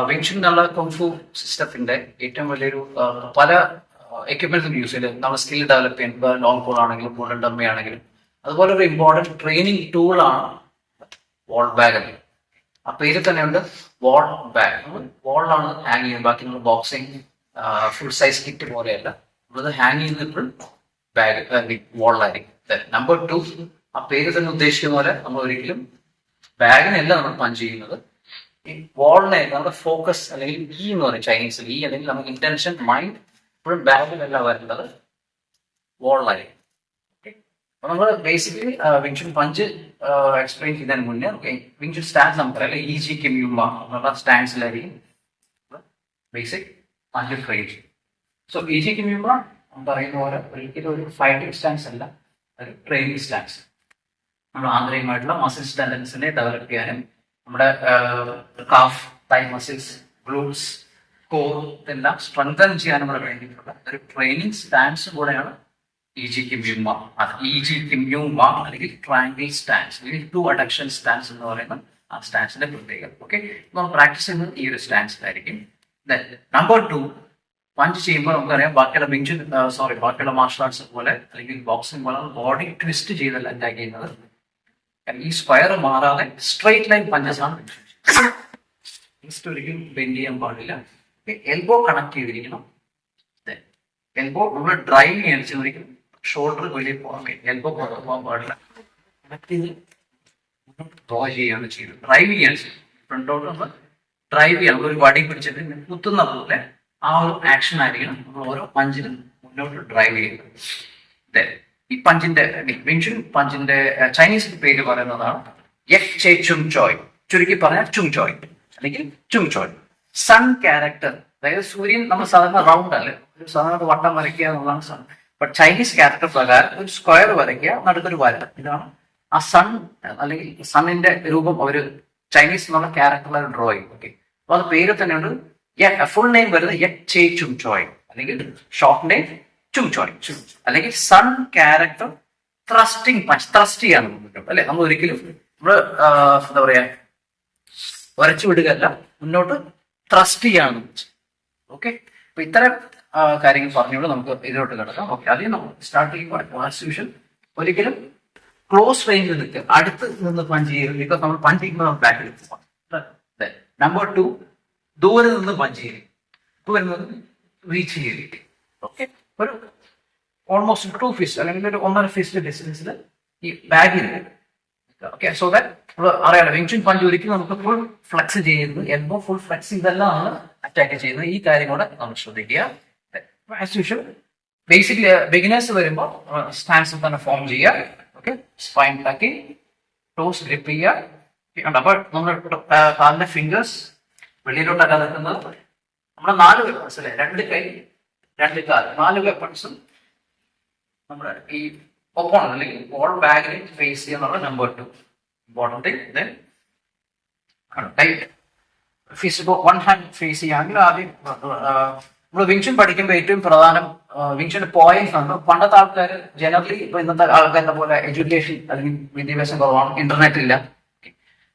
വിങ്ചുൻ എന്നുള്ള കുങ്ഫു സിസ്റ്റത്തിന്റെ ഏറ്റവും വലിയൊരു പല എക്യുപ്മെന്റ്സും യൂസ് ചെയ്ത് നമ്മൾ സ്കിൽ ഡെവലപ്പ് ചെയ്യാൻ ലോങ് പോൾ ആണെങ്കിലും ഗോൾഡൻ ഡമ്മി ആണെങ്കിലും അതുപോലെ ഒരു ഇമ്പോർട്ടൻറ്റ് ട്രെയിനിങ് ടൂളാണ് വാൾ ബാഗ്. ആ പേര് തന്നെയുണ്ട് വാൾ ബാഗ്. വാളിലാണ് ഹാങ് ചെയ്യുന്നത്. ബാക്കി നമ്മൾ ബോക്സിങ് ഫുൾ സൈസ് കിറ്റ് പോലെയല്ല, നമ്മളത് ഹാങ് ചെയ്യുന്നപ്പോൾ ബാഗ് വാളിലായിരിക്കും. നമ്പർ 2, ആ പേര് തന്നെ ഉദ്ദേശിക്കുന്ന പോലെ നമ്മൾ ഒരിക്കലും ബാഗിനല്ല നമ്മൾ പഞ്ച് ചെയ്യുന്നത്, ഈ വാളിനെ നമ്മുടെ ഫോക്കസ് അല്ലെങ്കിൽ ഈ എന്ന് പറയും ചൈനീസിൽ, ഈ അല്ലെങ്കിൽ നമുക്ക് ഇന്റൻഷൻ മൈൻഡ് ഇപ്പോഴും ബാഗിലല്ല വരേണ്ടത്, വാളിലായിരിക്കും. അപ്പൊ നമ്മൾ ബേസിക്കലി വിങ്ചുൻ പഞ്ച് എക്സ്പ്ലെയിൻ ചെയ്യുന്നതിന് മുന്നേ വിങ്ചുൻ സ്റ്റാൻസ് നമുക്കറിയാം, ഇ ജി കിമ്യൂമ എന്നുള്ള സ്റ്റാൻസിലായിരിക്കും ബേസിക് പഞ്ച് ട്രെയിൻ ചെയ്യും. സോ ഇ ജി കിമ്യൂമ പറയുന്ന പോലെ ഒരിക്കലും ഒരു ഫൈറ്റിംഗ് സ്റ്റാൻസ് അല്ല, ഒരു ട്രെയിനിങ് സ്റ്റാൻസ്. നമ്മൾ ആന്തരികമായിട്ടുള്ള മസിൽസ് ടെൻഡൻസിനെ ഡെവലപ്പ് ചെയ്യാനും നമ്മുടെ കാഫ്, തൈ മസിൽസ്, ഗ്ലൂട്സ്, കോർ ഇതെല്ലാം സ്ട്രെങ്തൻ ചെയ്യാനുള്ള വേണ്ടിയിട്ടുള്ള ഒരു ട്രെയിനിങ് സ്റ്റാൻസ് കൂടെയാണ് ഇ ജി കിമ്യൂമ. അത് ഇ ജി കിമ്യൂമ അല്ലെങ്കിൽ ട്രയാങ്കിൾ സ്റ്റാൻസ് അല്ലെങ്കിൽ 2 അഡക്ഷൻ സ്റ്റാൻസ് എന്ന് പറയുന്ന ആ സ്റ്റാൻസിന്റെ പ്രത്യേകത. ഓക്കെ, നമ്മൾ പ്രാക്ടീസ് ചെയ്യുന്നത് ഈ ഒരു സ്റ്റാൻസിലായിരിക്കും. നമ്പർ 2, പഞ്ച് ചെയ്യുമ്പോൾ നമുക്കറിയാം ബാക്കിയുള്ള ബാക്കിയുള്ള മാർഷൽ ആർട്സ് പോലെ അല്ലെങ്കിൽ ബോക്സിംഗ് പോലെ ബോഡി ട്വിസ്റ്റ് ചെയ്തല്ല അറ്റാക്ക് ചെയ്യുന്നത്. ഈ സ്ക്വയർ മാറാതെ സ്ട്രെയിറ്റ് ലൈൻ പഞ്ചസ് ആണ് ജസ്റ്റ് ഒരിക്കലും ബെൻഡ് ചെയ്യാൻ പാടില്ല. എൽബോ കണക്ട് ചെയ്തിരിക്കണം. എൽബോ നമ്മൾ ഡ്രൈവ് ചെയ്യാൻ ഒരിക്കലും ഷോൾഡർ വെളിയിൽ പോകാൻ എൽബോ പോകാൻ പാടില്ല. കണക്ട് ചെയ്ത് ഡ്രോ ചെയ്യാണ് ചെയ്യുന്നത്. ഡ്രൈവ് ചെയ്യാൻ ഫ്രണ്ടോട്ട് നമ്മൾ ഡ്രൈവ് ചെയ്യണം. ഒരു വടി പിടിച്ചിട്ട് കുത്തുന്ന പോലെ ആ ഒരു ആക്ഷൻ ആയിരിക്കണം നമ്മൾ ഓരോ പഞ്ചിനും മുന്നോട്ട് ഡ്രൈവ് ചെയ്യുന്നത്. ഈ പഞ്ചിന്റെ വിങ്ചുൻ പഞ്ചിന്റെ ചൈനീസ് പേര് പറയുന്നതാണ് യെക് ചെ ചുങ് ചോയ്. ചുരുക്കി പറഞ്ഞാൽ ചുങ് ചോയ് അല്ലെങ്കിൽ ചുങ് ചോയ്. സൺ ക്യാരക്ടർ, അതായത് സൂര്യൻ നമ്മൾ സാധാരണ റൗണ്ട് അല്ലേ, ഒരു സാധാരണ വട്ടം വരയ്ക്കുക എന്നുള്ളതാണ് സൺ. ബട്ട് ചൈനീസ് ക്യാരക്ടർ പ്രകാരം ഒരു സ്ക്വയർ വരയ്ക്കുക, നടുക്കൊരു വര, ഇതാണ് ആ സൺ അല്ലെങ്കിൽ സണ്ണിന്റെ രൂപം ഒരു ചൈനീസ് എന്നുള്ള ക്യാരക്ടറിലെ ഡ്രോയിങ്. ഓക്കെ, അപ്പൊ അത് പേര് തന്നെയുണ്ട്. ഫുൾ നെയിം വരുന്നത് യെക് ചെ ചുങ് ചോയ് അല്ലെങ്കിൽ ഷോർട്ട് നെയിം ചുങ് ചോയ് അല്ലെങ്കിൽ sun character thrusting punch. Thrust ചെയ്യാൻ അല്ലെ, നമ്മൾ ഒരിക്കലും നമ്മള് എന്താ പറയാ വരച്ചു വിടുകയല്ല, മുന്നോട്ട് ത്രസ്റ്റ് ചെയ്യാണ്. ഓക്കെ, അപ്പൊ ഇത്തരം കാര്യങ്ങൾ പറഞ്ഞുകൊണ്ട് നമുക്ക് ഇതിലോട്ട് കിടക്കാം. ഓക്കെ, ആദ്യം നമ്മൾ സ്റ്റാർട്ട് ചെയ്യുമ്പോൾ ആസ് യൂഷ്വൽ ഒരിക്കലും ക്ലോസ് റേഞ്ചിൽ നിൽക്കുക, അടുത്ത് നിന്ന് പഞ്ച് ചെയ്യരുത്. ബിക്കോസ് നമ്മൾ പഞ്ച് ചെയ്യുമ്പോൾ ബാക്കിൽ പോകാം. നമ്പർ 2, ദൂരെ നിന്ന് പഞ്ച് ചെയ്യും. ഇപ്പൊ വരുന്നത് റീച്ച് ചെയ്യും. ഓക്കെ, ഒരു ഓൾമോസ്റ്റ് 2 ഫീറ്റ് അല്ലെങ്കിൽ ഒരു 1.5 ഫീറ്റ് ഡിസ്റ്റൻസിൽ ഈ ബാഗിൽ. ഓക്കെ, സോ ദാറ്റ് നമ്മൾ അറിയാലോ വിങ്ചുൻ പഞ്ച് ഒരിക്കലും നമുക്ക് ഫുൾ ഫ്ലെക്സ് ചെയ്യുന്നത്, എൽബോ ഫുൾ ഫ്ലെക്സ് ഇതെല്ലാം അറ്റാക്ക് ചെയ്യുന്നത്. ഈ കാര്യം കൂടെ നമ്മൾ ശ്രദ്ധിക്കുക. ആസ് യൂഷ്വൽ ബേസിക്കലി ബിഗിനേഴ്സ് വരുമ്പോൾ സ്റ്റാൻസ് തന്നെ ഫോം ചെയ്യുക. ഓക്കെ, സ്പൈൻ താക്കി ടോസ് ഗ്രിപ്പ് ചെയ്യുക. അപ്പോൾ നമ്മുടെ കാലിന്റെ ഫിംഗേഴ്സ് വെളിയിലോട്ടല്ല നിൽക്കുന്നത്. നമ്മുടെ 4 വെപ്പൺസ് അല്ലെ, 2 കൈ 2 കാൽ, 4 വെപ്പൺസും നമ്മുടെ ഈ ഒപ്പോണന്റ് അല്ലെങ്കിൽ ബോൾ ബാഗിനെ ഫേസ് ചെയ്യുന്നുള്ള number 2 important thing. Then tight fist, 1 hand face ചെയ്യുകയാണെങ്കിൽ ആദ്യം നമ്മൾ വിങ്ചുൻ പഠിക്കുമ്പോൾ ഏറ്റവും പ്രധാനം വിങ്ചുന്റെ പോയിന്റ്സ് ആണ്. പണ്ടത്തെ ആൾക്കാർ ജനറലി ഇപ്പൊ ഇന്നത്തെ ആൾക്കാരുടെ പോലെ എഡ്യൂക്കേഷൻ അല്ലെങ്കിൽ വിദ്യാഭ്യാസം കുറവാണ്, ഇന്റർനെറ്റ് ഇല്ല.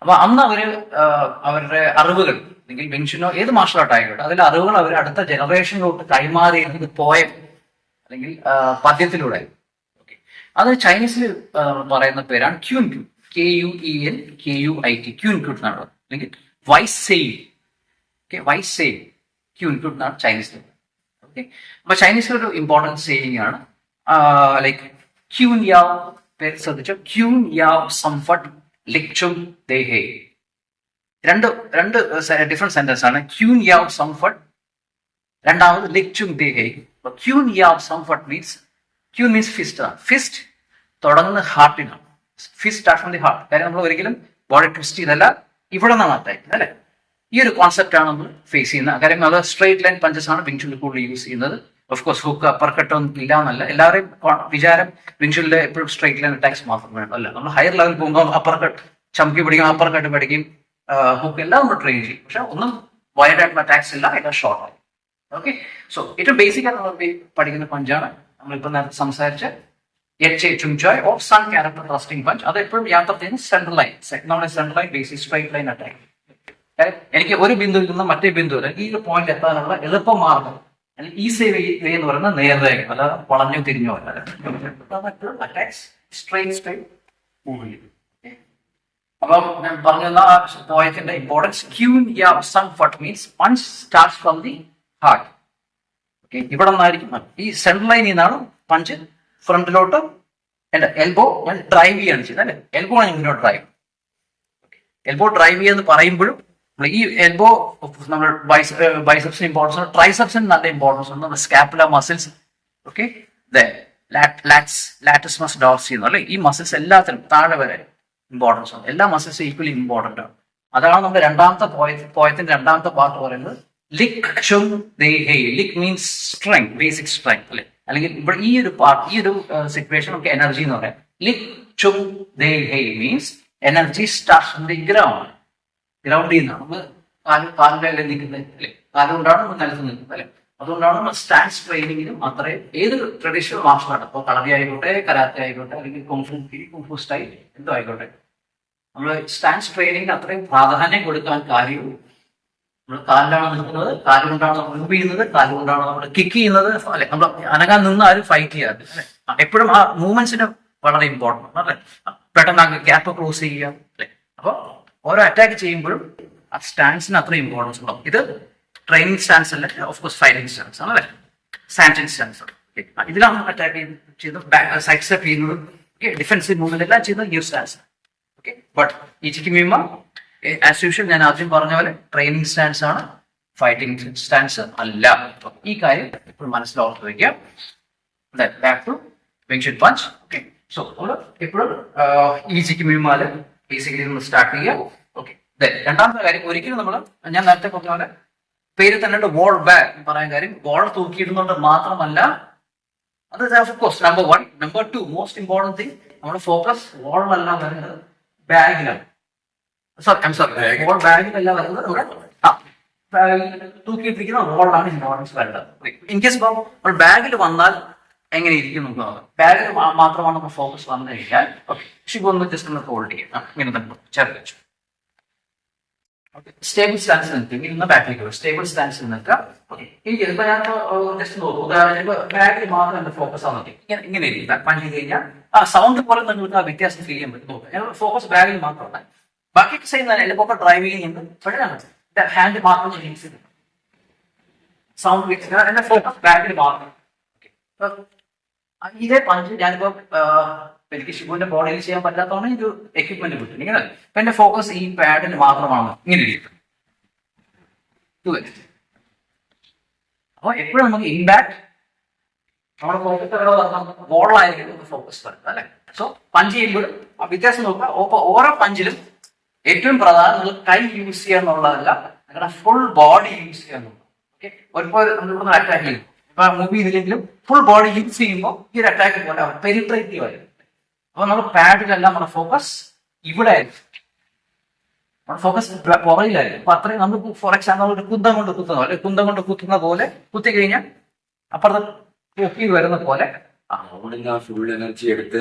അപ്പൊ അന്ന് അവരുടെ അറിവുകൾ അല്ലെങ്കിൽ വിങ്ചുനോ ഏത് മാർഷൽ ആർട്ട് ആയിക്കോട്ടെ അതിലെ അറിവുകൾ അവർ അടുത്ത ജനറേഷനിലോട്ട് കൈമാറിയത് പോയം അല്ലെങ്കിൽ പദ്യത്തിലൂടെ. ഓക്കെ, അത് ചൈനീസിൽ പറയുന്ന പേരാണ് ക്യൂൻ ക്യൂ, KUEN KUIT, ക്യൂൻ ക്യൂട്ട് എന്നാണ്, അല്ലെങ്കിൽ വൈസ് സെയിൽ. ഓക്കെ, വൈസ് സെയിൽ ക്യൂൻ ക്യൂട്ട് എന്നാണ് ചൈനീസിൽ. ഓക്കെ, അപ്പൊ ചൈനീസിലൊരു ഇമ്പോർട്ടൻറ്റ് സെയിലിംഗ് ആണ് ലൈക്ക് ക്യൂൻ യാവ്. പേര് ശ്രദ്ധിച്ചോ, ക്യൂൻ യാവ് സംഫട്ട് ലിക്ചും ദേഹേ. രണ്ട് ഡിഫറെന്റ് സെന്റൻസ് ആണ്. ക്യൂൻ യാവ് സംഫട്ട്, രണ്ടാമത് ലിക്ചും ദേഹേ. ക്യൂൻ യാവ് സംഫട്ട് മീൻസ്, ക്യൂൻ മീൻസ് ഫിസ്റ്റ് ആണ്. ഫിസ്റ്റ് തുടങ്ങുന്ന ഹാർട്ടിനാണ്. Fist start from the heart. കാര്യം നമ്മൾ ഒരിക്കലും ബോഡി ട്വിസ്റ്റ് ചെയ്തല്ല, ഇവിടെ നിന്നാണ് അറ്റാക്ക് അല്ലെ. ഈ ഒരു കോൺസെപ്റ്റ് ആണ് നമ്മൾ ഫേസ് ചെയ്യുന്നത്. കാര്യം അത് സ്ട്രേറ്റ് ലൈൻ പഞ്ചസ് ആണ് വിങ്ചുനിൽ കൂടുതൽ യൂസ് ചെയ്യുന്നത്. Of course hook upper cut ഒന്നും ഇല്ല എന്നല്ല, എല്ലാവരെയും വിചാരം വിങ്ചുനിലെ എപ്പോഴും സ്ട്രേറ്റ് ലൈൻ അറ്റാക്സ് മാത്രം വേണം. അല്ല, നമ്മൾ ഹയർ ലെവൽ പോകുമ്പോൾ അപ്പർ കട്ട് ചമക്കി പഠിക്കും, അപ്പർ കട്ട് പഠിക്കും, ഹുക്ക് എല്ലാം നമ്മൾ ട്രെയിൻ ചെയ്യും. പക്ഷെ ഒന്നും വൈഡ് ആയിട്ടുള്ള അറ്റാക്സ് ഇല്ല, എല്ലാം ഷോർട്ട് ആയി. ഓക്കെ, സോ ഏറ്റവും ബേസിക് ആയിട്ട് നമ്മൾ പഠിക്കുന്ന പഞ്ചാണ് നമ്മളിപ്പോൾ നേരത്തെ സംസാരിച്ച യെക് ചെ ചുങ് ചോയ് or sun character thrusting punch. അത് എപ്പോഴും യാത്ര ചെയ്യുന്ന സെൻട്രൽ ലൈൻ, നമ്മുടെ central line basic straight line attack. എനിക്ക് ഒരു ബിന്ദുവിൽ നിന്ന് മറ്റേ ബിന്ദുവിൽ ഈ ഒരു പോയിന്റ് എത്താനുള്ള എളുപ്പമാർഗം അല്ലെങ്കിൽ ഈസി വേ എന്ന് പറയുന്നത് നേർരേഖ, അല്ലാതെ വളഞ്ഞോ തിരിഞ്ഞോ അല്ല. അപ്പം ഞാൻ പറഞ്ഞു തന്ന ആ പോയിന്റിന്റെ ഇമ്പോർട്ടൻസ്. ക്യൂൻ യാ സം ഫട്ട് means punch starts from the heart. Okay, ഇവിടെ നിന്നായിരിക്കും ഈ സെൻട്രൽ ലൈനിൽ നിന്നാണ് പഞ്ച് ഫ്രണ്ടിലോട്ട് എന്റെ എൽബോ ഞാൻ ഡ്രൈവ് ചെയ്യാണ് ചെയ്യുന്നത് അല്ലെ. എൽബോ ആണ് ഇങ്ങോട്ട് ഡ്രൈവ്. എൽബോ ഡ്രൈവ് ചെയ്യാന്ന് പറയുമ്പോഴും ഈ എൽബോ നമ്മൾ ബൈസെപ്സിന് ഇമ്പോർട്ടൻസ്, ട്രൈസെപ്സിന് നല്ല ഇമ്പോർട്ടൻസ് ഉണ്ട്. നമ്മുടെ സ്കാപ്പുലർ മസിൽസ്, ഓക്കെ, ലാറ്റിസ് മസ് ഡോർസി എന്ന് അല്ലെ. ഈ മസിൽസ് എല്ലാത്തിനും താഴെ വരെ ഇമ്പോർട്ടൻസ് ഉണ്ട്. എല്ലാ മസിൽസും ഈക്വലി ഇമ്പോർട്ടന്റ് ആണ്. അതാണ് നമ്മുടെ രണ്ടാമത്തെ പോയത്തിന്റെ രണ്ടാമത്തെ പാർട്ട് പറയുന്നത്. ലിക് ചുങ് ദേ ഹേ. ലിക് മീൻസ് സ്ട്രെങ്ത്, ബേസിക് സ്ട്രെങ്ത് അല്ലെ. അല്ലെങ്കിൽ ഇവിടെ ഈ ഒരു പാർട്ട്, ഈ ഒരു സിറ്റുവേഷൻ നമുക്ക് എനർജി എന്ന് പറയാം. ലിക് ചുങ് ദേ ഹേ means energy starts from the ground. ഗ്രൗണ്ടിൽ നിന്നാണ് നമ്മൾ കാലിന്റെ നിൽക്കുന്നത് അല്ലെ. കാലുകൊണ്ടാണ് നമ്മൾ നിലത്ത് നിൽക്കുന്നത് അല്ലെ. അതുകൊണ്ടാണ് നമ്മൾ സ്റ്റാൻസ് ട്രെയിനിങ്ങിനും അത്രയും ഏത് ട്രഡീഷണൽ മാർഷൽ ആർട്ട്, അപ്പോൾ കളരി ആയിക്കോട്ടെ, കരാത്തെ ആയിക്കോട്ടെ, അല്ലെങ്കിൽ കുംഫു സ്റ്റൈൽ എന്തോ ആയിക്കോട്ടെ, നമ്മൾ സ്റ്റാൻസ് ട്രെയിനിങ്ങിന് അത്രയും പ്രാധാന്യം കൊടുക്കാൻ കാര്യവും നമ്മൾ കാലിലാണ് നിൽക്കുന്നത്, കാലുകൊണ്ടാണ് നമ്മൾ മൂവ് ചെയ്യുന്നത്, കാലുകൊണ്ടാണ് നമ്മൾ കിക്ക് ചെയ്യുന്നത് അല്ലെ. നമ്മൾ അനങ്ങാൻ നിന്ന് ആരും ഫൈറ്റ് ചെയ്യാറ് അല്ലെ. എപ്പോഴും ആ മൂവ്മെന്റ്സിന് വളരെ ഇമ്പോർട്ടൻ്റ് അല്ലെ. പെട്ടെന്ന് ഗ്യാപ്പ് ക്ലോസ് ചെയ്യുക അല്ലെ. അപ്പോൾ ഓരോ അറ്റാക്ക് ചെയ്യുമ്പോഴും ആ സ്റ്റാൻസിന് അത്രയും ഇമ്പോർട്ടൻസ് ഉണ്ടാവും. ഇത് ട്രെയിനിങ് സ്റ്റാൻസ് അല്ല, ഓഫ് കോഴ്സ് ഫൈറ്റിംഗ് സ്റ്റാൻസ് ആണ് അല്ലെ. സാൻഡിങ് സ്റ്റാൻസ് ഇതിലാണ് അറ്റാക്ക് ചെയ്ത് സൈഡ് സ്റ്റെപ്പ് ചെയ്യുന്നത്, ഡിഫൻസീവ് മൂവ്മെന്റ് എല്ലാം ചെയ്യുന്നത് ഈ സ്റ്റാൻസ്. ഓക്കെ, ബട്ട് ഇച്ചിക്കിമീമ ആസ് യൂഷ്വൽ ഞാൻ ആദ്യം പറഞ്ഞ പോലെ ട്രെയിനിങ് സ്റ്റാൻസ് ആണ്, ഫൈറ്റിംഗ് സ്റ്റാൻസ് അല്ല. ഈ കാര്യം എപ്പോഴും മനസ്സിലോർത്ത് വയ്ക്കുക. Back to Wing Chun punch. Okay, so നമ്മൾ എപ്പോഴും ഇച്ചിക്കിമീമാല് ബേസിക്കലി നമ്മൾ സ്റ്റാർട്ട് ചെയ്യുക. ഓക്കെ, രണ്ടാമത്തെ കാര്യം, ഒരിക്കലും നമ്മൾ ഞാൻ നേരത്തെ പറഞ്ഞ പോലെ പേര് തന്നെ വോൾ ബാക്ക് പറയാൻ കാര്യം, വോൾ തൂക്കിയിടുന്നുണ്ട് മാത്രമല്ല, അത് of course number 1. Number 2 most important thing, നമ്മുടെ ഫോക്കസ് വോളിലല്ല വരുന്നത്, ബാഗിലാണ്. വോൾ ബാഗിലല്ല വരുന്നത്, തൂക്കിയിട്ടിരിക്കുന്ന വോളിലാണ് ഇമ്പോർട്ടൻസ് വേണ്ടത്. ഇൻ കേസ് ഇപ്പോൾ ബാഗിൽ വന്നാൽ എങ്ങനെ ഇരിക്കും നമുക്ക് നോക്കാം. ബാഗിൽ മാത്രമാണ് നമ്മൾ ഫോക്കസ് വന്നു കഴിഞ്ഞാൽ ഒന്ന് ജസ്റ്റ് ഒന്ന് ഹോൾഡ് ചെയ്യാം, ഇങ്ങനെ തന്നെ ചേർത്ത് വെച്ചു. സ്റ്റേബിൾ സ്റ്റാൻസിൽ നിൽക്കും, ഇന്ന് ബാക്കിലേക്ക് വരും. സ്റ്റേബിൾ സ്റ്റാൻസിൽ നിൽക്കുക. എനിക്ക് ഇപ്പൊ ഞാൻ ജസ്റ്റ് നോക്കും, ഉദാഹരണത്തിന് ബാക്കിൽ മാത്രം എന്റെ ഫോക്കസ് ആണ് നോക്കി ഇങ്ങനെ ഇരിക്കും. പഞ്ച് ചെയ്ത് കഴിഞ്ഞാൽ ആ സൗണ്ട് പോലെ നിങ്ങൾക്ക് ആ വ്യത്യാസം ഫീൽ ചെയ്യാൻ പറ്റും. നോക്കുക, ഫോക്കസ് ബാഗിൽ മാത്രമാണ്. ബാക്കി ചെയ്യുന്ന എളുപ്പമൊക്കെ ഡ്രൈവ് ചെയ്യുന്നത് പക്ഷേ ഹാൻഡ് മാത്രം യൂസ് ചെയ്ത് സൗണ്ട് എന്റെ ഫോക്കസ് ബാഗിൽ മാത്രം. ഇതേ പഞ്ച് ഞാനിപ്പോ എനിക്ക് ഷിബുവിന്റെ ബോഡിയിൽ ചെയ്യാൻ പറ്റാത്തതാണ് ഇത് എക്യുപ്മെന്റ് കിട്ടും. ഇങ്ങനെ ഇപ്പൊ എന്റെ ഫോക്കസ് ഈ പാഡിൽ മാത്രമാണ്, ഇങ്ങനെ ഇരിക്കും. അപ്പൊ എപ്പോഴും നമുക്ക് ഇമ്പാക്ട് നമ്മുടെ ഫോക്കസ് ബോളായിരിക്കും ഫോക്കസ് വരുന്നത് അല്ലെ. സോ പഞ്ച് ചെയ്യുമ്പോഴും ആ വ്യത്യാസം നോക്കുക. ഓരോ പഞ്ചിലും ഏറ്റവും പ്രധാനം നിങ്ങൾ കൈ യൂസ് ചെയ്യുക എന്നുള്ളതല്ല, നിങ്ങളുടെ ഫുൾ ബോഡി യൂസ് ചെയ്യുക എന്നുള്ളത്. ഓക്കെ, ഒരുപാട് നമ്മളിവിടെ അറ്റാക്ക് ചെയ്യും, ഇപ്പൊ മൂവ് ചെയ്തില്ലെങ്കിലും ഫുൾ ബോഡി യൂസ് ചെയ്യുമ്പോൾ ഈ ഒരു അറ്റാക്ക് പോലെ പെരിട്രേറ്റീവ് ആയിരിക്കും. അപ്പൊ നമ്മൾ പാഡിലല്ല, നമ്മുടെ ഫോക്കസ് ഇവിടെ ആയിരിക്കും, നമ്മുടെ ഫോക്കസ് പുറയിലായിരിക്കും. അപ്പൊ അത്രയും നമ്മൾ ഫോർ എക്സാമ്പിൾ ഒരു കുന്തം കൊണ്ട് കുത്തുന്ന പോലെ കുത്തി കഴിഞ്ഞാൽ അപ്പുറത്ത് പൊക്കി വരുന്ന പോലെ ഫുൾ എനർജി എടുത്ത്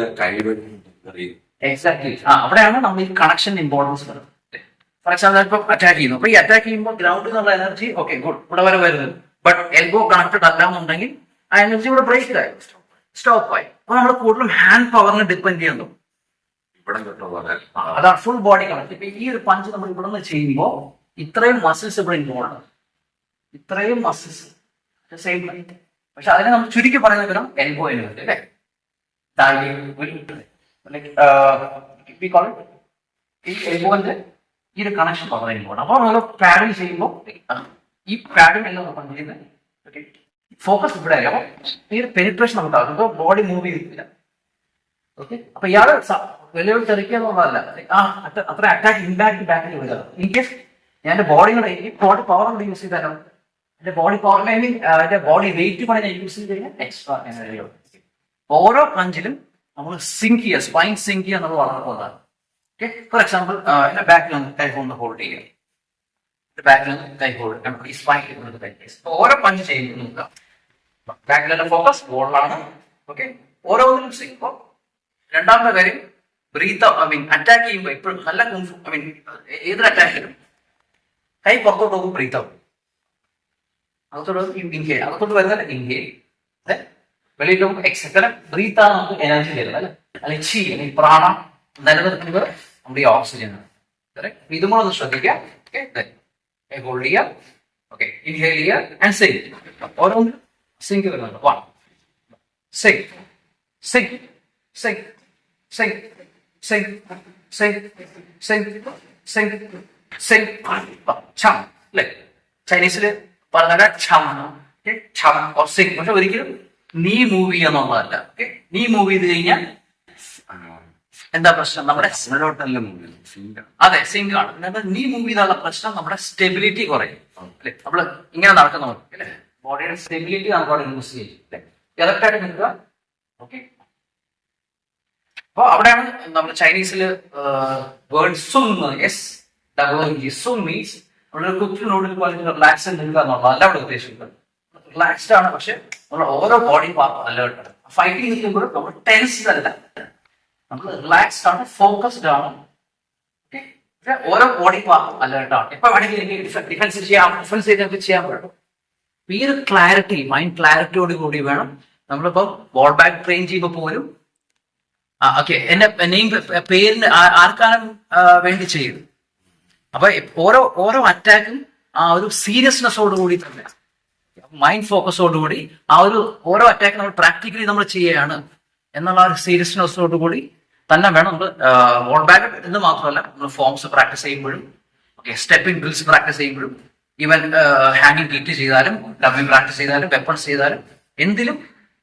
എക്സാക്ട്ലി അവിടെയാണ് നമ്മൾ ഈ കണക്ഷൻ ഇമ്പോർട്ടൻസ് വരുന്നത്. ഫോർ എക്സാമ്പിൾ ഇപ്പൊ അറ്റാക്ക് ചെയ്യുന്നു, അപ്പൊ ഈ അറ്റാക്ക് ചെയ്യുമ്പോൾ ഗ്രൗണ്ടിൽ നിന്നുള്ള എനർജി ഓക്കെ ഗുഡ് ഇവിടെ വരെ വരുന്നത്, ബട്ട് എൽബോ കണക്റ്റഡ് അല്ല എന്നുണ്ടെങ്കിൽ ആ എനർജി ഇവിടെ ബ്രേക്ക് ആയി, സ്റ്റോപ്പ് ആയി. അപ്പൊ നമ്മൾ കൂടുതലും ഹാൻഡ് പവറിനെ ഡിപ്പെൻഡ് ചെയ്യുന്നു. അതാണ് ഫുൾ ബോഡി കണക്ട്. ഇപ്പൊ ഈ ഒരു പഞ്ച് നമ്മൾ ഇവിടെ നിന്ന് ചെയ്യുമ്പോൾ ഇത്രയും മസിൽസ് ഇവിടെ ഇൻവോൾവ് ആണ്, ഇത്രയും മസിൽസ് സെയിം. പക്ഷെ അതിനെ നമ്മൾ ചുരുക്കി പറയുന്ന വിധം എൽബോ എനർജി അല്ലെ, ഈ എൽബോന്റെ ഈ ഒരു കണക്ഷൻ വളരെ ഇമ്പോർട്ടൻ്റ്. അപ്പൊ നമ്മൾ പാഡിൽ ചെയ്യുമ്പോൾ ഈ പാഡിൽ എല്ലാം പഞ്ച് ചെയ്യുന്നത് ഫോക്കസ് ഇവിടെ ആയി. അപ്പൊ ഈ ഒരു പെനിട്രേഷൻ നമുക്കാകും, ഇപ്പൊ ബോഡി മൂവ് ചെയ്തിട്ടില്ല. ഓക്കെ, അപ്പൊ ഇയാള് വെല്ലുവിളി തെറിക്കുക എന്നുള്ളതല്ല, അത്ര അറ്റാക്ക് ഇമ്പാക്ട് ബാക്കിൽ വരിക. ഇൻ കേസ് ഞാൻ എന്റെ ബോഡി കൂടെ ഈ ബോഡി പവർ കൂടെ യൂസ് ചെയ്താലോ, എന്റെ ബോഡി പവർ എന്റെ ബോഡി വെയിറ്റ് കൂടെ ഞാൻ യൂസ് ചെയ്ത് കഴിഞ്ഞാൽ എക്സ്ട്രാ എനർജി. ഓരോ പഞ്ചിലും നമ്മൾ സിങ്ക് ചെയ്യുക, സ്പൈൻ സിങ്ക് ചെയ്യുക എന്നുള്ളത് വളരെ പ്രധാനം. ഓക്കെ, ഫോർ എക്സാമ്പിൾ എന്റെ ബാക്കിൽ ഒന്ന് കൈ കൊണ്ട് ഹോൾഡ് ചെയ്യുക, ബാക്കിൽ നിന്ന് കൈ ഹോൾഡ്, ഈ സ്പൈൻ ഓരോ പഞ്ച് ചെയ്യുമ്പോൾ നോക്കുക ബാക്കിലെ ഫോക്കസ് ബോളിലാണ്. ഓക്കെ, ഓരോന്നിനും ചെയ്യുമ്പോൾ രണ്ടാമത്തെ കാര്യം ബ്രീത്ത്, ഐ മീൻ അറ്റാക്ക് ചെയ്യുമ്പോൾ എപ്പോഴും നല്ല ഐ മീൻ ഏതൊരു അറ്റാക്കിലും കൈ പുറത്തോട്ട് പോകും, ബ്രീത്ത് ഔട്ട്. അകത്തോട്ട് ഇൻഹേൽ, അകത്തോട്ട് വരുന്നത് ഇൻഹേൽ, വെളിയിൽ പോകുമ്പോൾ എക്സെപ്റ്റ്. ബ്രീത്ത് ആണ് നമുക്ക് എനർജി തരുന്നത് അല്ലെ, അല്ലെങ്കിൽ ചി അല്ലെങ്കിൽ പ്രാണ നിലനിർത്തുന്നത് നമ്മുടെ ഈ ഓക്സിജൻ ആണ്. ഇതും കൂടെ ഒന്ന് ശ്രദ്ധിക്കുക. ഹോൾഡ് ചെയ്യുക. ഓക്കെ, ഇൻഹേൽ ചെയ്യുക ആൻഡ് സിങ്ക്. ഓരോന്നും സിങ്ക് വരുന്നുണ്ട്. 1 sink sink sink sink sink sink sink sink sink ഛം അല്ലേ, ചൈനീസില് പറഞ്ഞ ഛം ഛം ഓർ സിങ്ക്. പക്ഷെ ഒരിക്കലും നീ മൂവ് ചെയ്യാന്നുള്ളതല്ല. ഓക്കെ, നീ മൂവ് ചെയ്ത് കഴിഞ്ഞാൽ എന്താ പ്രശ്നം? നമ്മുടെ അതെ സിങ്ക് ആണ്. എന്നിട്ട് നീ മൂവ് ചെയ്താലുള്ള പ്രശ്നം നമ്മുടെ സ്റ്റെബിലിറ്റി കുറയും അല്ലെ. നമ്മള് ഇങ്ങനെ നടക്കുന്നവർ അല്ലെ, ബോഡിയുടെ സ്റ്റെബിലിറ്റി നമുക്ക് യൂസ് ചെയ്യും അല്ലെ, കറക്റ്റായിട്ട് നിൽക്കുക. ഓക്കെ, അപ്പൊ അവിടെയാണ് നമ്മുടെ ചൈനീസിൽ വേർഡ് സുങ്, എസ് ഡബ്ല്യു സുങ് മീൻസ് നമ്മുടെ കുക്കിനോട് റിലാക്സ് നിൽക്കുക എന്നുള്ളത് അല്ല അവിടെ ഉദ്ദേശിക്കുന്നത്. റിലാക്സ്ഡ് ആണ്, പക്ഷെ നമ്മുടെ ഓരോ ബോഡി പാർട്ടും അലേർട്ട് ആണ്. ഫൈറ്റിംഗ് നിൽക്കുമ്പോഴും നമ്മൾ ടെൻസ്ഡ് അല്ല, നമ്മൾ റിലാക്സ്ഡ് ആണ്, ഫോക്കസ്ഡ് ആണ്. ഓക്കെ, പക്ഷെ ഓരോ ബോഡി പാർട്ടും അലേർട്ട് ആണ്. എപ്പോ വേണമെങ്കിലും എനിക്ക് ഡിഫൻസ് ചെയ്യാം, ഡിഫൻസ് ചെയ്തൊക്കെ ചെയ്യാൻ പറ്റും. ഈ ഒരു ക്ലാരിറ്റി, മൈൻഡ് ക്ലാരിറ്റിയോട് കൂടി വേണം നമ്മളിപ്പോ ബോൾ ബാക്ക് ട്രെയിൻ ചെയ്യുമ്പോൾ പോലും. ഓക്കെ, എന്റെ പേരിന് ആർക്കാനും വേണ്ടി ചെയ്യും. അപ്പൊ ഓരോ അറ്റാക്കും ആ ഒരു സീരിയസ്നെസ്സോട് കൂടി തന്നെ, മൈൻഡ് ഫോക്കസോടുകൂടി ആ ഒരു ഓരോ അറ്റാക്ക് നമ്മൾ പ്രാക്ടിക്കലി നമ്മൾ ചെയ്യുകയാണ് എന്നുള്ള ഒരു സീരിയസ്നെസ്സോട് കൂടി തന്നെ വേണം നമ്മൾ ബോൾ ബാക്ക് എന്ന് മാത്രമല്ല നമ്മൾ ഫോംസ് പ്രാക്ടീസ് ചെയ്യുമ്പോഴും, ഓക്കെ സ്റ്റെപ്പിംഗ് ഡ്രിൽസ് പ്രാക്ടീസ് ചെയ്യുമ്പോഴും, ഈവൻ ഹാങ്ങിങ് കിറ്റ് ചെയ്താലും, ഡബിങ് പ്രാക്ടീസ് ചെയ്താലും, വെപ്പൺസ് ചെയ്താലും, എന്തിലും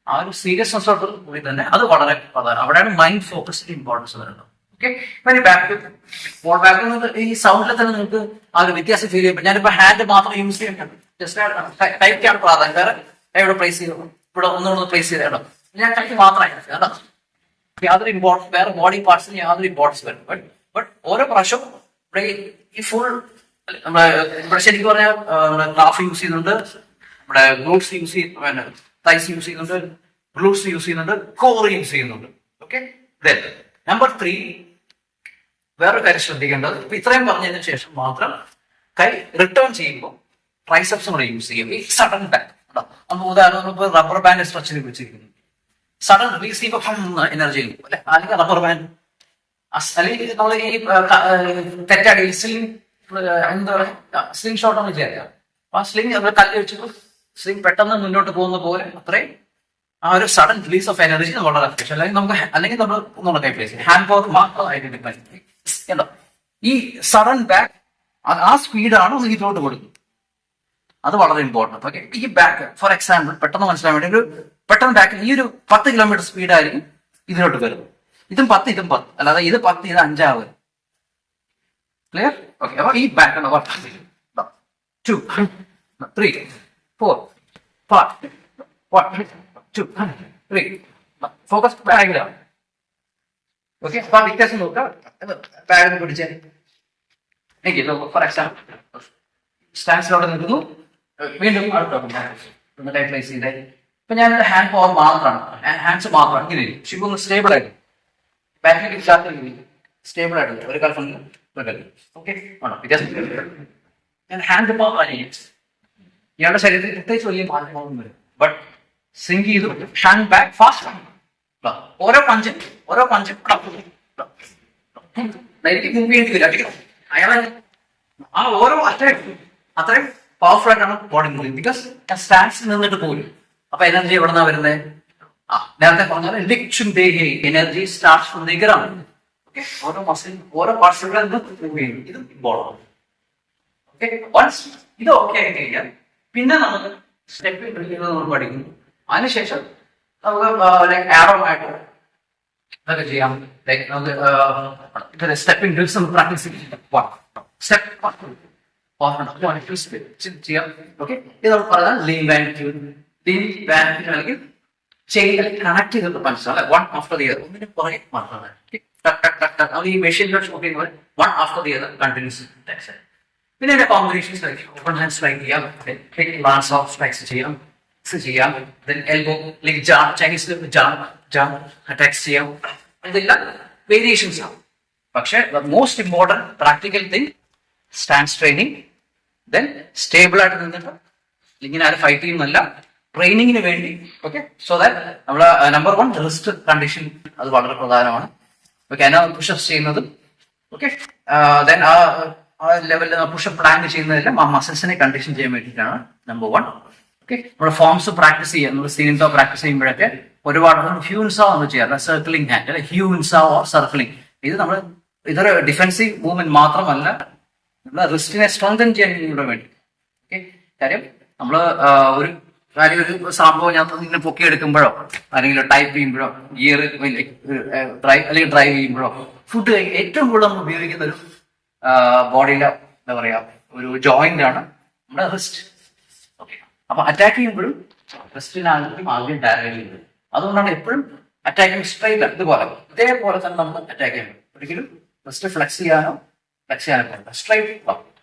ആ ഒരു സീരിയസ്നെസ്സോട് കൂടി തന്നെ അത് വളരെ പ്രധാനം. അവിടെയാണ് മൈൻഡ് ഫോക്കസിന്റെ ഇമ്പോർട്ടൻസ് വരുന്നത്. ഓക്കെ, ബാക്ക് ബോൾ ബാക്ക് എന്നത് ഈ സൗണ്ടിൽ തന്നെ നിങ്ങൾക്ക് ആ ഒരു വ്യത്യാസം ഫീൽ ചെയ്യും. ഞാനിപ്പോ ഹാൻഡ് മാത്രം യൂസ് ചെയ്യുന്നുണ്ട്, ജസ്റ്റ് കൈക്കാണ് പ്രാധാന്യം. വേറെ എവിടെ പ്ലേസ് ചെയ്തു, ഇവിടെ ഒന്നുകൂടെ പ്ലേസ് ചെയ്ത് കേട്ടോ, ഞാൻ കൈക്ക് മാത്രമായിട്ട് കേട്ടോ, യാതൊരു ഇമ്പോർട്ടൻസ് വേറെ ബോഡി പാർട്സിന് യാതൊരു ഇമ്പോർട്ടൻസ് വരും. ബട്ട് ഓരോ പ്രാവശ്യവും ഇവിടെ ഈ ഫുൾ നമ്മുടെ ഇവിടെ ശരിക്കും പറഞ്ഞാൽ നമ്മുടെ ഗ്രാഫ് യൂസ് ചെയ്യുന്നുണ്ട്, നമ്മുടെ ഗ്ലൂട്ട്സ് യൂസ് ചെയ്യുന്നുണ്ട്, തൈസ് യൂസ് ചെയ്യുന്നുണ്ട്, ഗ്ലൂട്ട്സ് യൂസ് ചെയ്യുന്നുണ്ട്, കോർ യൂസ് ചെയ്യുന്നുണ്ട്. ഓക്കെ, നമ്പർ 3 വേറൊരു കാര്യം ശ്രദ്ധിക്കേണ്ടത്, ഇപ്പൊ ഇത്രയും പറഞ്ഞതിന് ശേഷം മാത്രം കൈ റിട്ടേൺ ചെയ്യുമ്പോൾ ട്രൈസെപ്സും കൂടെ യൂസ് ചെയ്യും. ഈ സഡൻ ബാക്ക് നമുക്ക് ഉദാഹരണം ഇപ്പൊ റബ്ബർ ബാൻഡ് സ്ട്രെച്ച് ചെയ്ത് വെച്ചിരിക്കുന്നു, സഡൻ റിലീസ് ചെയ്യുമ്പോൾ എനർജി കിട്ടും അല്ലെ. അല്ലെങ്കിൽ റബ്ബർ ബാൻഡ് അല്ലെങ്കിൽ നമ്മൾ ഈ തെറ്റാടി സ്ലിംഗ് എന്താ പറയുക, സ്ലിംഗ് ഷോട്ട് ആണ് ചെയ്യാം. അപ്പൊ ആ സ്ലിംഗ് നമ്മൾ കല്ല് വെച്ചിട്ട് സ്ലിംഗ് പെട്ടെന്ന് മുന്നോട്ട് പോകുന്ന പോലെ അത്രയും ആ ഒരു സഡൻ റിലീസ് ഓഫ് എനർജി വളരെ അത്യാവശ്യം. അല്ലെങ്കിൽ നമ്മൾ ഒന്നുകൂടെ കൈ പ്ലേസ് ചെയ്യും, ഹാൻഡ് പവർ മാത്രം ഐഡന്റിഫൈ എന്താ ഈ സഡൻ ബാക്ക് ആ സ്പീഡാണ് ഇതിലോട്ട് കൊടുക്കുന്നത്. അത് വളരെ ഇമ്പോർട്ടൻറ്റ്. ഓക്കെ, ഈ ബാക്ക് ഫോർ എക്സാമ്പിൾ പെട്ടെന്ന് മനസ്സിലാൻ വേണ്ടി ഒരു പെട്ടെന്ന് ബാക്കിൽ ഈ ഒരു 10 കിലോമീറ്റർ സ്പീഡായിരിക്കും ഇതിലോട്ട് വരുന്നത്. ഇതും 10 ഇതും 10, അല്ലാതെ ഇത് 10 ഇത് 5 ആവുക. ക്ലിയർ? ഓക്കെ, അപ്പൊ ഈ ബാക്ക് 2 3 4 5 1 2 3 ഫോക്കസ് ബാക്കിലാണ്. ഓക്കെ, അപ്പൊ വ്യത്യാസം നോക്കാം. ബാഗ് പിടിച്ചാൽ ഫോർ എക്സാമ്പിൾ സ്റ്റാൻസിലോട്ട് നിൽക്കുന്നു, വീണ്ടും അടുത്തോട്ട് പ്ലേസ് ചെയ്തേ. ഇപ്പൊ ഞാൻ ഹാൻഡ് പവർ മാത്രമാണ്, ഹാൻഡ്സ് മാത്രമാണ് ഇങ്ങനെ ഷിപ്പ് ഒന്ന് സ്റ്റേബിൾ ആയിട്ട് ബാറ്റിലേക്ക് സ്റ്റേബിൾ ആയിട്ട് ഒരു കാലം ഓക്കെ ആണോ വ്യത്യാസം. ഞാൻ ഹാൻഡ് പവർ അനുസരിച്ച് ഇയാളുടെ ശരീരത്തിൽ പ്രത്യേകിച്ച് വലിയ മാറ്റങ്ങളൊന്നും വരും. ബട്ട് സിങ്ക് ചെയ്തു ഹാൻഡ് ബാക്ക് ഫാസ്റ്റ് ഓരോ പഞ്ചും എനിക്ക് മൂവ് ചെയ്യേണ്ടി വരും. അയാളെ ആ ഓരോ അത്രയും പവർഫുൾ ആയിട്ടാണ് ബോഡി മൂവ്, ബിക്കോസ് ഞാൻ സ്റ്റാൻസിൽ നിന്നിട്ട് പോലും. അപ്പൊ എനർജി എവിടെ നിന്നാ വരുന്നത്? നേരത്തെ പറഞ്ഞാൽ ലിക്ഷൻ ദേഹി energy starts from the ground. Okay, ഓരോ മസിൽ ഓരോ പാർട്സുകളിൽ നിന്ന് മൂവ് ചെയ്യും. ഇത് ഇമ്പോർട്ടൻ്റ്. ഓക്കെ, വൺസ് ഇത് ഓക്കെ ആയി കഴിഞ്ഞാൽ പിന്നെ നമുക്ക് സ്റ്റെപ്പ് നമ്മൾ പഠിക്കുന്നു. അതിനുശേഷം നമുക്ക് ലൈക്ക് ആറോമായിട്ട് ഇതൊക്കെ ചെയ്യാം. ലൈക്ക് നമുക്ക് സ്റ്റെപ്പിംഗ് ഡ്രിൽസ് നമുക്ക് പ്രാക്ടീസ് സ്റ്റെപ്പ് ചെയ്യാം. ഓക്കെ, ഇത് നമുക്ക് പറഞ്ഞാൽ ലീൻ ബാൻഡ് അല്ലെങ്കിൽ ചെയിൻ കണക്ട് ചെയ്തിട്ട് മനസ്സിലാവും. 1 ആഫ്റ്റർ ദി അതർ ഒന്നിന് പുറകെ മാത്രമാണ് ഈ മെഷീനിലോട്ട് ഷൂട്ട് ചെയ്യുന്നത്. 1 ആഫ്റ്റർ ദി അതർ കണ്ടിന്യൂസ്. പിന്നെ അതിന്റെ കോമ്പിനേഷൻസ് ഓപ്പൺ ഹാൻഡ് സ്ട്രൈക്ക് ചെയ്യാം, ലാൻസ് ഓഫ് സ്ട്രൈക്സ് ചെയ്യാം, എൽബോ ലൈക്ക് ജാം, ചൈനീസിൽ ജാം അറ്റാക്സ് ചെയ്യാം. ഇതെല്ലാം വേരിയേഷൻസ് ആണ്. പക്ഷെ most important practical thing stance training then stable ആയിട്ട് നിന്നിട്ട് ഇങ്ങനെ ആരും ഫൈറ്റ് ചെയ്യുന്നല്ല, ട്രെയിനിങ്ങിന് വേണ്ടി. ഓക്കെ, സോ ദാറ്റ് നമ്മളെ നമ്പർ 1 റിസ്റ്റ് കണ്ടീഷൻ അത് വളരെ പ്രധാനമാണ്. ഓക്കെ, അതിനാ പുഷപ്സ് ചെയ്യുന്നത്. ഓക്കെ, ദെൻ ആ ലെവലിൽ പുഷപ്പ് പ്ലാൻ ചെയ്യുന്നതെല്ലാം ആ മസിൽസിനെ കണ്ടീഷൻ ചെയ്യാൻ വേണ്ടിയിട്ടാണ് നമ്പർ 1. ഓക്കെ, നമ്മുടെ ഫോംസ് പ്രാക്ടീസ് ചെയ്യുക, നമ്മൾ സീനിയർ പ്രാക്ടീസ് ചെയ്യുമ്പോഴൊക്കെ ഒരുപാട് ഹ്യൂൻസ എന്ന് ചെയ്യാറില്ല, സർക്കിളിംഗ് ഹാൻഡ് അല്ലെ, ഹ്യൂൻസ ഓർ സർക്കിളിംഗ്. ഇത് നമ്മൾ ഇതൊരു ഡിഫെൻസീവ് മൂവ്മെന്റ് മാത്രമല്ല, നമ്മൾ റിസ്റ്റിനെ സ്ട്രെങ്തൻ ചെയ്യാൻ വേണ്ടി. ഓക്കെ, കാര്യം നമ്മൾ ഒരു കാര്യം ഒരു സംഭവം ഞാൻ ഇങ്ങനെ പൊക്കിയെടുക്കുമ്പോഴോ അല്ലെങ്കിൽ ടൈപ്പ് ചെയ്യുമ്പോഴോ ഗിയർ അല്ലെങ്കിൽ ഡ്രൈവ് ചെയ്യുമ്പോഴോ ഫുഡ് ഏറ്റവും കൂടുതൽ നമ്മൾ ഉപയോഗിക്കുന്ന ഒരു ബോഡിയിലെ എന്താ പറയാ ഒരു ജോയിന്റ് ആണ് നമ്മുടെ റിസ്റ്റ്. ഓക്കെ, അപ്പൊ അറ്റാക്ക് ചെയ്യുമ്പോഴും റിസ്റ്റിനാണെങ്കിലും ആദ്യം ടാർഗറ്റ് ചെയ്യുന്നത്. അതുകൊണ്ടാണ് എപ്പോഴും അറ്റാക്കിംഗ് സ്ട്രൈറ്റ് ഇതേപോലെ തന്നെ നമ്മൾ അറ്റാക്ക് ചെയ്യുന്നത്. ഒരിക്കലും റിസ്റ്റ് ഫ്ലെക്സ് ചെയ്യാനോ പാടില്ല. സ്ട്രൈറ്റ്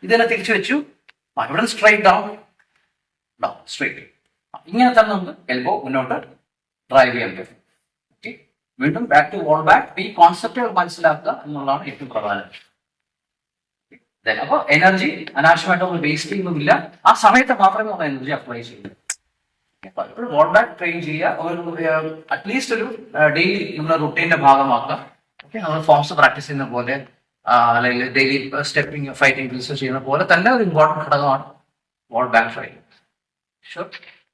ഇതിനെ തിരിച്ചു വെച്ചു, ഇവിടെ സ്ട്രൈറ്റ് ഡൗൺ സ്ട്രൈറ്റ്, ഇങ്ങനെ തന്നെ നമുക്ക് എൽബോ മുന്നോട്ട് ഡ്രൈവ് ചെയ്യാൻ പറ്റും. ഓക്കെ, വീണ്ടും ബാക്ക് ടു വോൾ ബാക്ക്. ഈ കോൺസെപ്റ്റുകൾ മനസ്സിലാക്കുക എന്നുള്ളതാണ് ഏറ്റവും പ്രധാനം. അപ്പൊ എനർജി അനാവശ്യമായിട്ട് നമ്മൾ വേസ്റ്റ് ചെയ്യുന്നില്ല, ആ സമയത്ത് മാത്രമേ നമ്മൾ എനർജി അപ്ലൈ ചെയ്യുള്ളൂ. എപ്പോഴും വോൾ ബാക്ക് ട്രെയിൻ ചെയ്യുക, അറ്റ്ലീസ്റ്റ് ഒരു ഡെയിലി നമ്മുടെ റുട്ടീന്റെ ഭാഗമാക്കുക. ഓക്കെ, നമ്മൾ ഫോംസ് പ്രാക്ടീസ് ചെയ്യുന്ന പോലെ അല്ലെങ്കിൽ ഡെയിലി സ്റ്റെപ്പിംഗ് ഫൈറ്റിംഗ് ചെയ്യുന്ന പോലെ തന്നെ ഒരു ഇമ്പോർട്ടൻറ്റ് ഘടകമാണ് വോൾ ബാക്ക് ട്രെയിൻ. ഷുവർ.